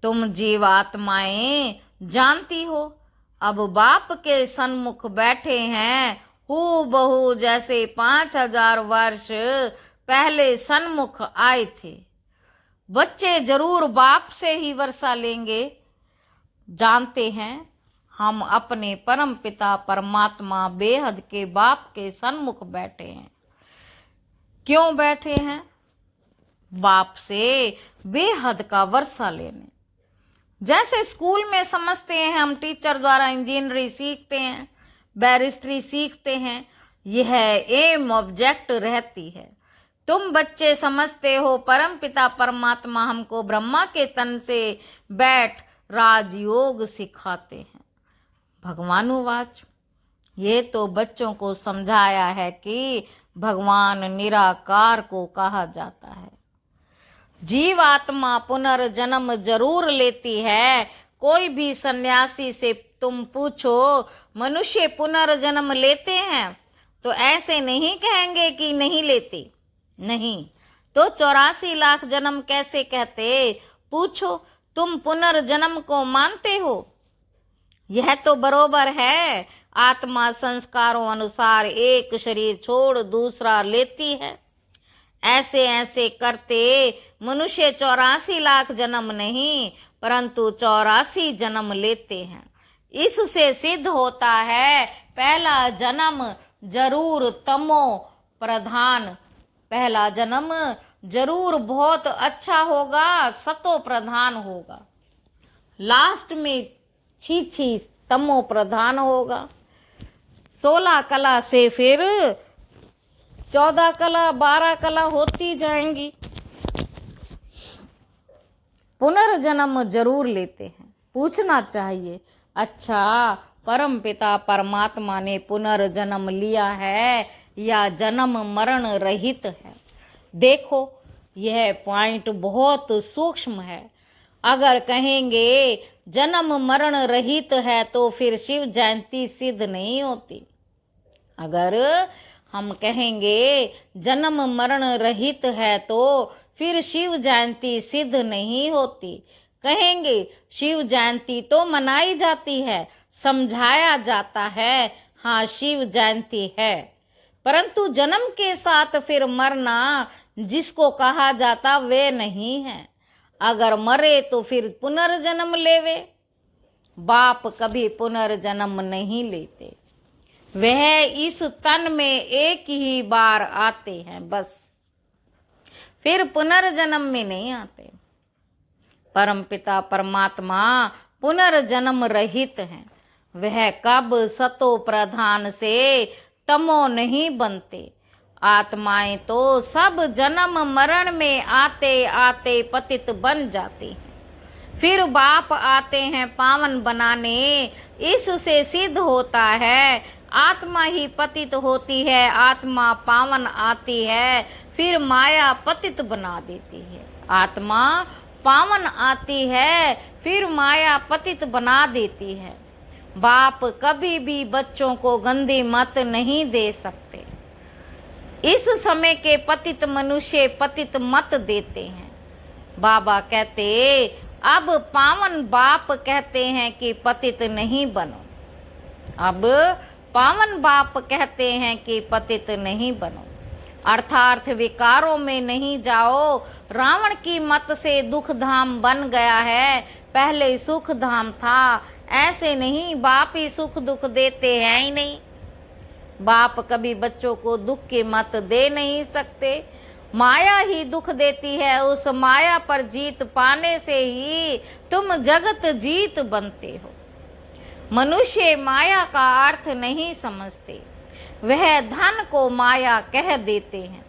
तुम जीवात्माएं जानती हो, अब बाप के सन्मुख बैठे हैं हूबहू जैसे 5000 वर्ष पहले सन्मुख आए थे। बच्चे जरूर बाप से ही वर्षा लेंगे। जानते हैं हम अपने परम पिता परमात्मा बेहद के बाप के सन्मुख बैठे हैं। क्यों बैठे हैं? बाप से बेहद का वर्षा लेने। जैसे स्कूल में समझते हैं हम, टीचर द्वारा इंजीनियरिंग सीखते हैं, बैरिस्ट्री सीखते हैं, यह एम ऑब्जेक्ट रहती है। तुम बच्चे समझते हो परम पिता परमात्मा हमको ब्रह्मा के तन से बैठ राजयोग सिखाते हैं। भगवानुवाच, ये तो बच्चों को समझाया है कि भगवान निराकार को कहा जाता है। जीव आत्मा पुनर्जन्म जरूर लेती है। कोई भी सन्यासी से तुम पूछो मनुष्य पुनर्जन्म लेते हैं, तो ऐसे नहीं कहेंगे कि नहीं लेते। नहीं तो 84 लाख जन्म कैसे कहते? पूछो तुम पुनर्जन्म को मानते हो? यह तो बरोबर है, आत्मा संस्कारों अनुसार एक शरीर छोड़ दूसरा लेती है। ऐसे ऐसे करते मनुष्य 84 लाख जन्म नहीं परंतु 84 जन्म लेते हैं। इससे सिद्ध होता है पहला जन्म जरूर तमो प्रधान, पहला जन्म जरूर बहुत अच्छा होगा, सतो प्रधान होगा। लास्ट में छी तमो प्रधान होगा। 16 कला से फिर 14 कला 12 कला होती जाएंगी। पुनर्जन्म जरूर लेते हैं। पूछना चाहिए, अच्छा परम पिता परमात्मा ने पुनर्जन्म लिया है या जन्म मरण रहित है? देखो यह पॉइंट बहुत सूक्ष्म है। अगर कहेंगे जन्म मरण रहित है तो फिर शिव जयंती सिद्ध नहीं होती। अगर हम कहेंगे जन्म मरण रहित है तो फिर शिव जयंती सिद्ध नहीं होती। कहेंगे शिव जयंती तो मनाई जाती है, समझाया जाता है, हाँ शिव जयंती है, परंतु जन्म के साथ फिर मरना जिसको कहा जाता वे नहीं है। अगर मरे तो फिर पुनर्जन्म लेवे। बाप कभी पुनर्जन्म नहीं लेते, वह इस तन में एक ही बार आते हैं बस, फिर पुनर्जन्म में नहीं आते। परमपिता परमात्मा पुनर्जन्म रहित हैं। वह कब सतो प्रधान से तमो नहीं बनते। आत्माएं तो सब जन्म मरण में आते आते पतित बन जाती हैं, फिर बाप आते हैं पावन बनाने। इससे सिद्ध होता है आत्मा ही पतित होती है, आत्मा पावन आती है, फिर माया पतित बना देती है। आत्मा पावन आती है, फिर माया पतित बना देती है। बाप कभी भी बच्चों को गंदी मत नहीं दे सकते। इस समय के पतित मनुष्य पतित मत देते हैं। बाबा कहते अब पावन बाप कहते हैं कि पतित नहीं बनो। अब पावन बाप कहते हैं कि पतित नहीं बनो, अर्थात विकारों में नहीं जाओ। रावण की मत से दुख धाम बन गया है, पहले सुख धाम था। ऐसे नहीं, बाप ही सुख दुख देते हैं ही नहीं। बाप कभी बच्चों को दुख की मत दे नहीं सकते, माया ही दुख देती है। उस माया पर जीत पाने से ही तुम जगत जीत बनते हो। मनुष्य माया का अर्थ नहीं समझते, वह धन को माया कह देते हैं।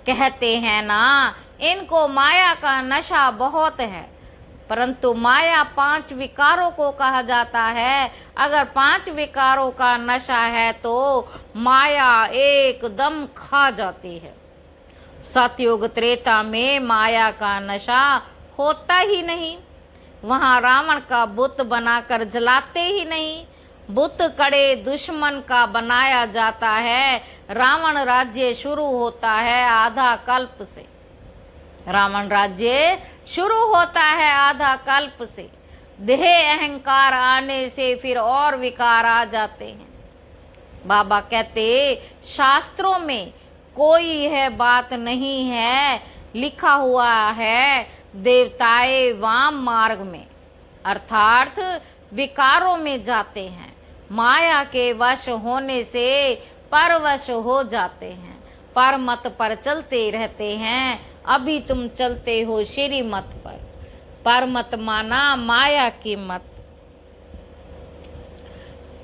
कहते हैं ना इनको माया का नशा बहुत है, परंतु माया 5 विकारों को कहा जाता है। अगर 5 विकारों का नशा है तो माया एकदम खा जाती है। सतयुग त्रेता में माया का नशा होता ही नहीं। वहां रावण का बुत बनाकर जलाते ही नहीं, बुत कड़े दुश्मन का बनाया जाता है। रावण राज्य शुरू होता है आधा कल्प से। रावण राज्य शुरू होता है आधा कल्प से, देह अहंकार आने से फिर और विकार आ जाते हैं। बाबा कहते शास्त्रों में कोई यह बात नहीं है, लिखा हुआ है देवताए वाम मार्ग में, अर्थात विकारों में जाते हैं, माया के वश होने से परवश हो जाते हैं, पर मत पर चलते रहते हैं। अभी तुम चलते हो श्री मत पर मत माना माया की मत,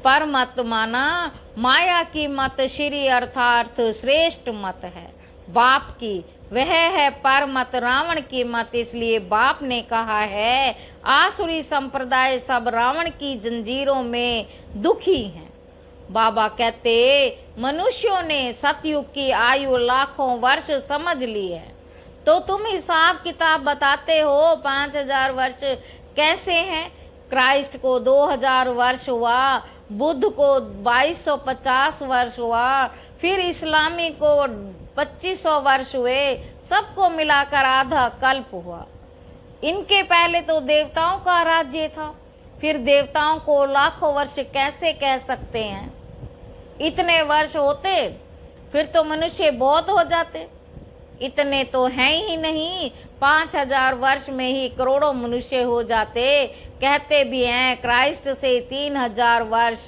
पर मत माना माया की मत, श्री अर्थात श्रेष्ठ मत है बाप की, वह है पर मत रावण की मत। इसलिए बाप ने कहा है आसुरी संप्रदाय सब रावण की जंजीरों में दुखी हैं। बाबा कहते मनुष्यों ने सतयुग की आयु लाखों वर्ष समझ ली है, तो तुम हिसाब किताब बताते हो 5000 वर्ष कैसे हैं? क्राइस्ट को 2000 वर्ष हुआ, बुद्ध को 2250 वर्ष हुआ, फिर इस्लामी को 2500 वर्ष हुए, सबको मिलाकर आधा कल्प हुआ। इनके पहले तो देवताओं का राज्य था, फिर देवताओं को लाखों वर्ष कैसे कह सकते हैं? इतने वर्ष होते फिर तो मनुष्य बहुत हो जाते, इतने तो हैं ही नहीं, 5000 वर्ष में ही करोड़ों मनुष्य हो जाते। कहते भी हैं क्राइस्ट से 3000 वर्ष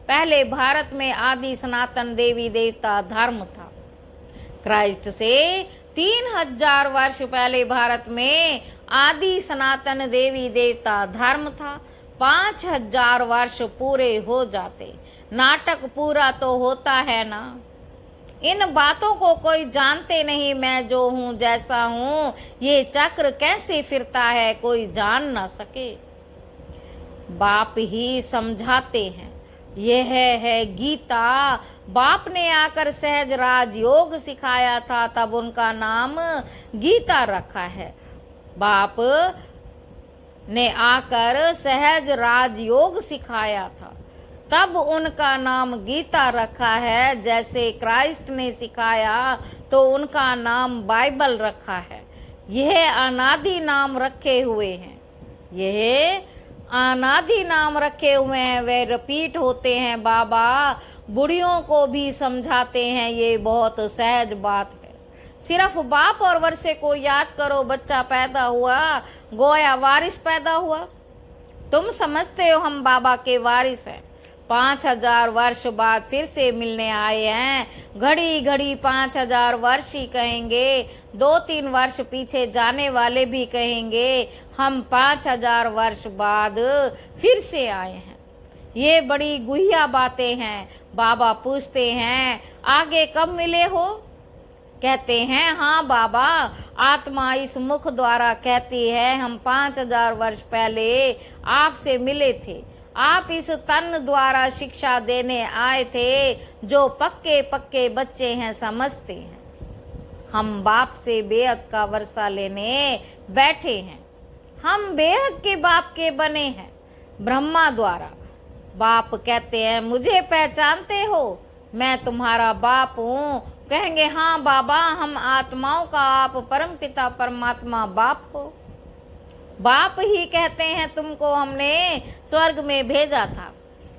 पहले भारत में आदि सनातन देवी देवता धर्म था। क्राइस्ट से 3000 वर्ष पहले भारत में आदि सनातन देवी देवता धर्म था। 5000 वर्ष पूरे हो जाते, नाटक पूरा तो होता है ना। इन बातों को कोई जानते नहीं, मैं जो हूँ जैसा हूँ, ये चक्र कैसे फिरता है कोई जान ना सके। बाप ही समझाते हैं, यह है गीता। बाप ने आकर सहज राजयोग सिखाया था, तब उनका नाम गीता रखा है। बाप ने आकर सहज राजयोग सिखाया था, तब उनका नाम गीता रखा है। जैसे क्राइस्ट ने सिखाया तो उनका नाम बाइबल रखा है। यह अनादि नाम रखे हुए हैं, यह अनादि नाम रखे हुए हैं, वे रिपीट होते हैं। बाबा बुढ़ियों को भी समझाते हैं, ये बहुत सहज बात है। सिर्फ बाप और वर्षे को याद करो, बच्चा पैदा हुआ गोया वारिस पैदा हुआ। तुम समझते हो हम बाबा के वारिस हैं। 5000 वर्ष बाद फिर से मिलने आए हैं, घड़ी घड़ी 5000 वर्ष ही कहेंगे, 2-3 वर्ष पीछे जाने वाले भी कहेंगे हम 5000 वर्ष बाद फिर से आए हैं। ये बड़ी गुहिया बातें हैं। बाबा पूछते हैं आगे कब मिले हो? कहते हैं हाँ बाबा, आत्मा इस मुख द्वारा कहती है हम 5000 वर्ष पहले आपसे मिले थे। आप इस तन द्वारा शिक्षा देने आए थे, जो पक्के पक्के बच्चे हैं समझते हैं। हम बाप से बेहद का वर्षा लेने बैठे हैं। हम बेहद के बाप के बने हैं ब्रह्मा द्वारा। बाप कहते हैं मुझे पहचानते हो, मैं तुम्हारा बाप हूँ। कहेंगे हाँ बाबा, हम आत्माओं का आप परमपिता परमात्मा बाप हो। बाप ही कहते हैं तुमको हमने स्वर्ग में भेजा था,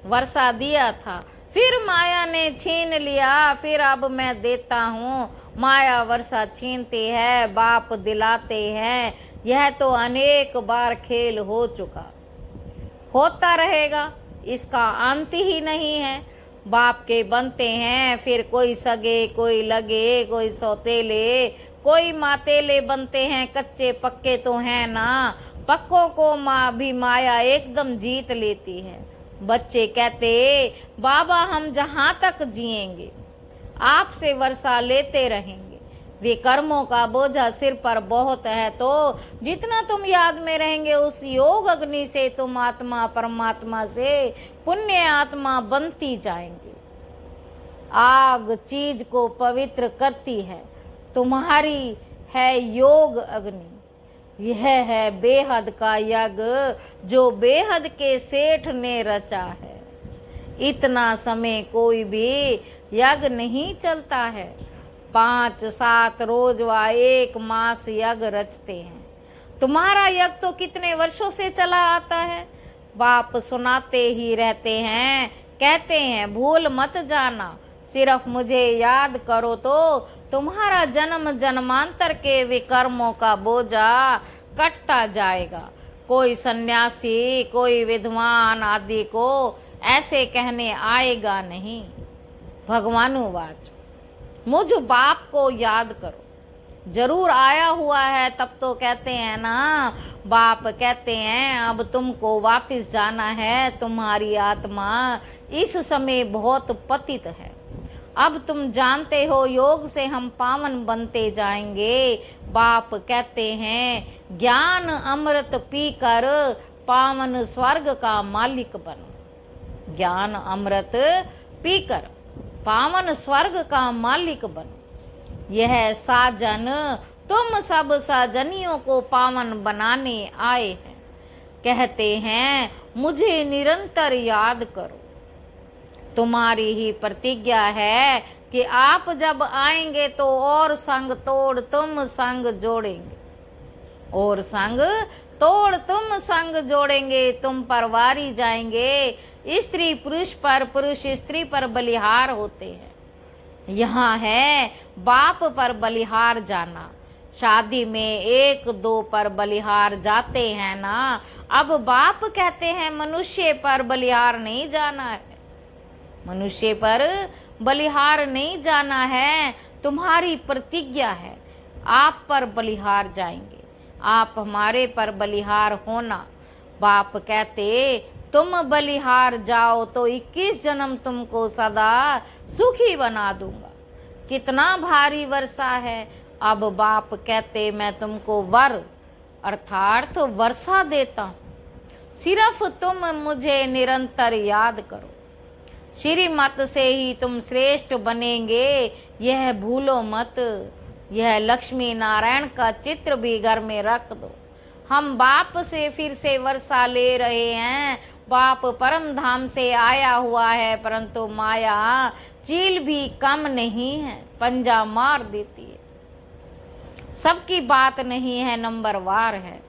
वर्षा दिया था, फिर माया ने छीन लिया, फिर अब मैं देता हूँ। माया वर्षा छीनती है, बाप दिलाते हैं। यह तो अनेक बार खेल हो चुका, होता रहेगा, इसका अंत ही नहीं है। बाप के बनते हैं, फिर कोई सगे, कोई लगे, कोई सौतेले, कोई मातेले बनते हैं। कच्चे पक्के तो हैं ना, पक्कों को भी माया एकदम जीत लेती है। बच्चे कहते बाबा हम जहाँ तक जिएंगे आपसे वर्षा लेते रहेंगे। वे कर्मों का बोझा सिर पर बहुत है, तो जितना तुम याद में रहेंगे उस योग अग्नि से तुम आत्मा परमात्मा से पुण्य आत्मा बनती जाएंगे। आग चीज को पवित्र करती है, तुम्हारी है योग अग्नि। यह है बेहद का यज्ञ जो बेहद के सेठ ने रचा है। इतना समय कोई भी यज्ञ नहीं चलता है। 5-7 रोज व 1 मास यज्ञ रचते हैं। तुम्हारा यज्ञ तो कितने वर्षों से चला आता है। बाप सुनाते ही रहते हैं, कहते हैं भूल मत जाना, सिर्फ मुझे याद करो तो तुम्हारा जन्म जन्मांतर के विकर्मों का बोझा कटता जाएगा। कोई सन्यासी, कोई विद्वान आदि को ऐसे कहने आएगा नहीं। भगवानुवाच, मुझ बाप को याद करो। जरूर आया हुआ है तब तो कहते हैं ना। बाप कहते हैं अब तुमको वापस जाना है, तुम्हारी आत्मा इस समय बहुत पतित है। अब तुम जानते हो योग से हम पावन बनते जाएंगे। बाप कहते हैं ज्ञान अमृत पीकर पावन स्वर्ग का मालिक बनो। ज्ञान अमृत पीकर पावन स्वर्ग का मालिक बनो। यह साजन तुम सब साजनियों को पावन बनाने आए हैं। कहते हैं मुझे निरंतर याद करो। तुम्हारी ही प्रतिज्ञा है कि आप जब आएंगे तो और संग तोड़ तुम संग जोड़ेंगे, और संग तोड़ तुम संग जोड़ेंगे। तुम पर वारी जाएंगे, स्त्री पुरुष पर, पुरुष स्त्री पर बलिहार होते हैं। यहाँ है बाप पर बलिहार जाना। शादी में एक दो पर बलिहार जाते हैं ना। अब बाप कहते हैं मनुष्य पर बलिहार नहीं जाना है, मनुष्य पर बलिहार नहीं जाना है। तुम्हारी प्रतिज्ञा है आप पर बलिहार जाएंगे, आप हमारे पर बलिहार होना। बाप कहते तुम बलिहार जाओ तो 21 जन्म तुमको सदा सुखी बना दूंगा। कितना भारी वर्षा है। अब बाप कहते मैं तुमको वर अर्थात वर्षा देता हूँ, सिर्फ तुम मुझे निरंतर याद करो। श्रीमत से ही तुम श्रेष्ठ बनेंगे, यह भूलो मत। यह लक्ष्मी नारायण का चित्र भी घर में रख दो। हम बाप से फिर से वर्षा ले रहे हैं। बाप परम धाम से आया हुआ है, परंतु माया चील भी कम नहीं है, पंजा मार देती है। सबकी बात नहीं है, नंबरवार है।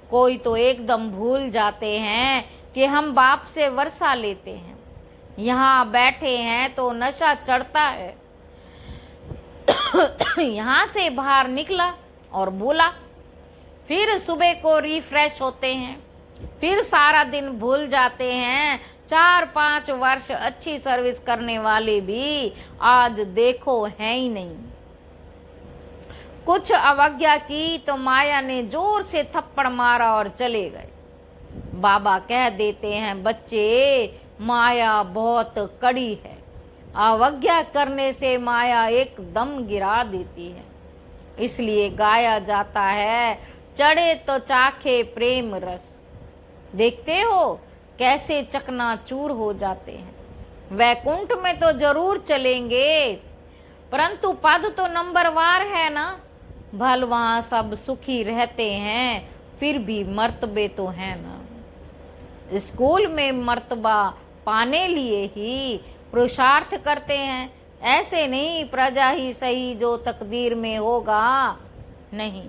कोई तो एकदम भूल जाते हैं कि हम बाप से वर्षा लेते हैं। यहाँ बैठे हैं तो नशा चढ़ता है। यहाँ से बाहर निकला और बोला, फिर सुबह को रिफ्रेश होते हैं, फिर सारा दिन भूल जाते हैं। 4-5 वर्ष अच्छी सर्विस करने वाले भी आज देखो है ही नहीं। कुछ अवज्ञा की तो माया ने जोर से थप्पड़ मारा और चले गए। बाबा कह देते हैं बच्चे, माया बहुत कड़ी है, अवज्ञा करने से माया एकदम गिरा देती है। इसलिए गाया जाता है चढ़े तो चाखे प्रेम रस। देखते हो कैसे चकनाचूर हो जाते हैं। वैकुंठ में तो जरूर चलेंगे, परंतु पद तो नंबरवार है ना। भल वहां सब सुखी रहते हैं, फिर भी मर्तबे तो है ना। स्कूल में मर्तबा पाने लिए ही पुरुषार्थ करते हैं, ऐसे नहीं प्रजा ही सही जो तकदीर में होगा। नहीं,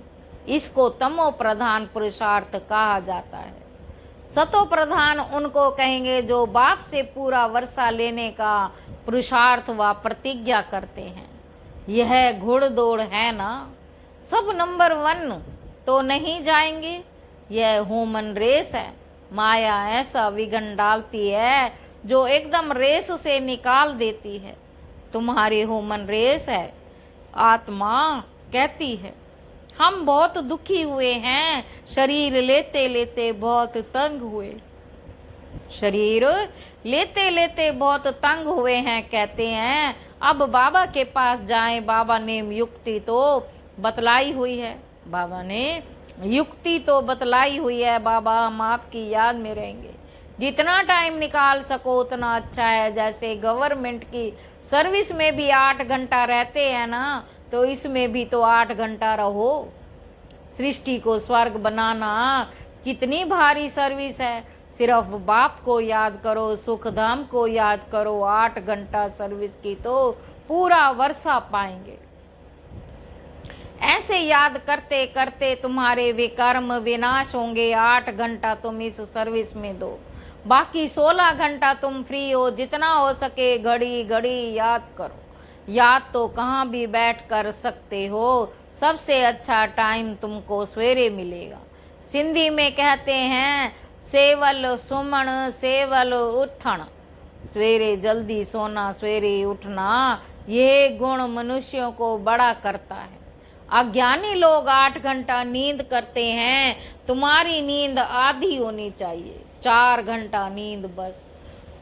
इसको तमो प्रधान पुरुषार्थ कहा जाता है। सतो प्रधान उनको कहेंगे जो बाप से पूरा वर्षा लेने का पुरुषार्थ व प्रतिज्ञा करते हैं। यह घुड़दौड़ है ना। सब नंबर 1 तो नहीं जाएंगे, यह ह्यूमन रेस है। माया ऐसा विघन डालती है जो एकदम रेस से निकाल देती है। तुम्हारी ह्यूमन रेस है। आत्मा कहती है हम बहुत दुखी हुए हैं, शरीर लेते लेते बहुत तंग हुए। शरीर लेते लेते बहुत तंग हुए हैं। कहते हैं अब बाबा के पास जाएं। बाबा ने युक्ति तो बतलाई हुई है, बाबा ने युक्ति तो बतलाई हुई है। बाबा हम आपकी याद में रहेंगे, जितना टाइम निकाल सको उतना अच्छा है। जैसे गवर्नमेंट की सर्विस में भी 8 घंटा रहते हैं ना, तो इसमें भी तो 8 घंटा रहो। सृष्टि को स्वर्ग बनाना कितनी भारी सर्विस है। सिर्फ बाप को याद करो, सुख धाम को याद करो, 8 घंटा सर्विस की तो पूरा वर्षा पाएंगे। ऐसे याद करते करते तुम्हारे विकर्म विनाश होंगे। 8 घंटा तुम इस सर्विस में दो, बाकी 16 घंटा तुम फ्री हो। जितना हो सके घड़ी घड़ी याद करो। याद तो कहाँ भी बैठ कर सकते हो, सबसे अच्छा टाइम तुमको सवेरे मिलेगा। सिंधी में कहते हैं सेवल सुमन सेवल उठन, सवेरे जल्दी सोना सवेरे उठना, ये गुण मनुष्यों को बड़ा करता है। अज्ञानी लोग 8 घंटा नींद करते हैं, तुम्हारी नींद आधी होनी चाहिए, 4 घंटा नींद बस।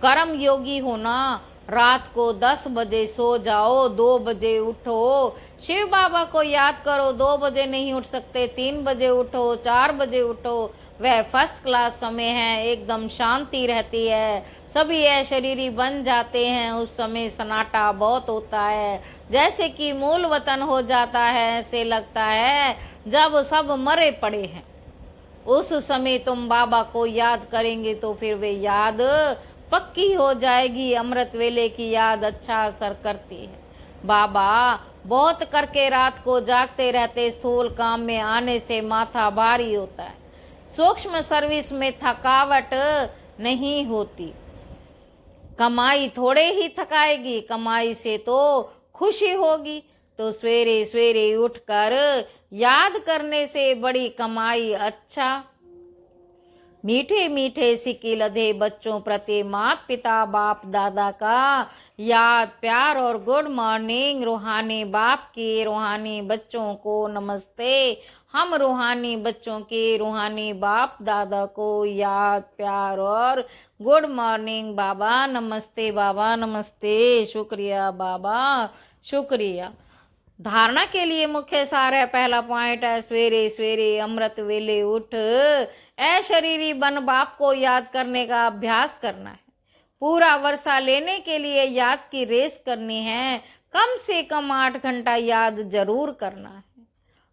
कर्म योगी होना, रात को 10 बजे सो जाओ, 2 बजे उठो। शिव बाबा को याद करो, 2 बजे नहीं उठ सकते 3 बजे उठो, 4 बजे उठो। वह फर्स्ट क्लास समय है, एकदम शांति रहती है, सभी शरीरी बन जाते हैं। उस समय सन्नाटा बहुत होता है, जैसे कि मूल वतन हो जाता है। ऐसे लगता है जब सब मरे पड़े हैं। उस समय तुम बाबा को याद करेंगे तो फिर वे याद पक्की हो जाएगी। अमृत वेले की याद अच्छा असर करती है। बाबा बहुत करके रात को जागते रहते, स्थूल काम में आने से माथा भारी होता है। सूक्ष्म सर्विस में थकावट नहीं होती। कमाई थोड़े ही थकाएगी, कमाई से तो खुशी होगी। तो सवेरे सवेरे उठकर याद करने से बड़ी कमाई। अच्छा, मीठे मीठे सिक्के लदे बच्चों प्रति माता पिता बाप दादा का याद प्यार और गुड मॉर्निंग। रूहानी बाप के रूहानी बच्चों को नमस्ते। हम रूहानी बच्चों के रूहानी बाप दादा को याद प्यार और गुड मॉर्निंग। बाबा नमस्ते, बाबा नमस्ते, शुक्रिया बाबा शुक्रिया। धारणा के लिए मुख्य सार है, पहला पॉइंट है सवेरे सवेरे अमृत वेले उठ शरीरी बन बाप को याद करने का अभ्यास करना है। पूरा वर्षा लेने के लिए याद की रेस करनी है, कम से कम 8 घंटा याद जरूर करना है।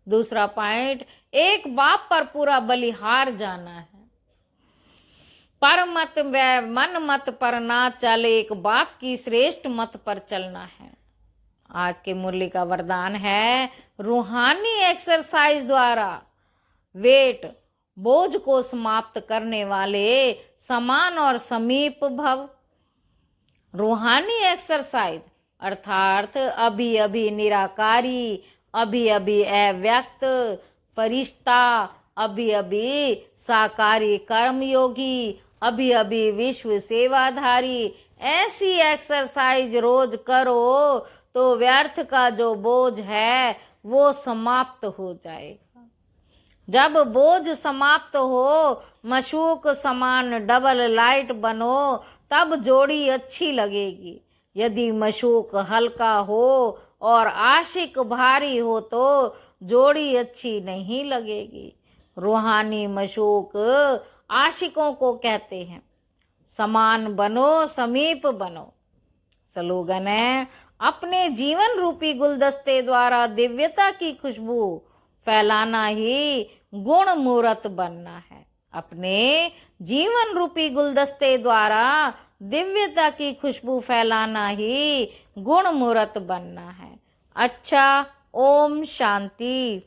दूसरा पॉइंट, एक बाप पर पूरा बलिहार जाना है। पर मत व मन मत पर ना चल, एक बाप की श्रेष्ठ मत पर चलना है। आज के मुरली का वरदान है, रूहानी एक्सरसाइज द्वारा वेट बोझ को समाप्त करने वाले समान और समीप भव। रूहानी एक्सरसाइज अर्थात अभी अभी निराकारी, अभी अभी अव्यक्त फरिश्ता, अभी अभी साकारी कर्मयोगी, अभी अभी विश्व सेवाधारी। ऐसी एक्सरसाइज रोज करो तो व्यर्थ का जो बोझ है वो समाप्त हो जाएगा। जब बोझ समाप्त हो, मशूक समान डबल लाइट बनो, तब जोड़ी अच्छी लगेगी। यदि मशूक हल्का हो और आशिक भारी हो तो जोड़ी अच्छी नहीं लगेगी। रूहानी मशूक आशिकों को कहते हैं, समान बनो समीप बनो। स्लोगन है, अपने जीवन रूपी गुलदस्ते द्वारा दिव्यता की खुशबू फैलाना ही गुण मूर्त बनना है। अपने जीवन रूपी गुलदस्ते द्वारा दिव्यता की खुशबू फैलाना ही गुण मूर्त बनना है। अच्छा, ओम शांति।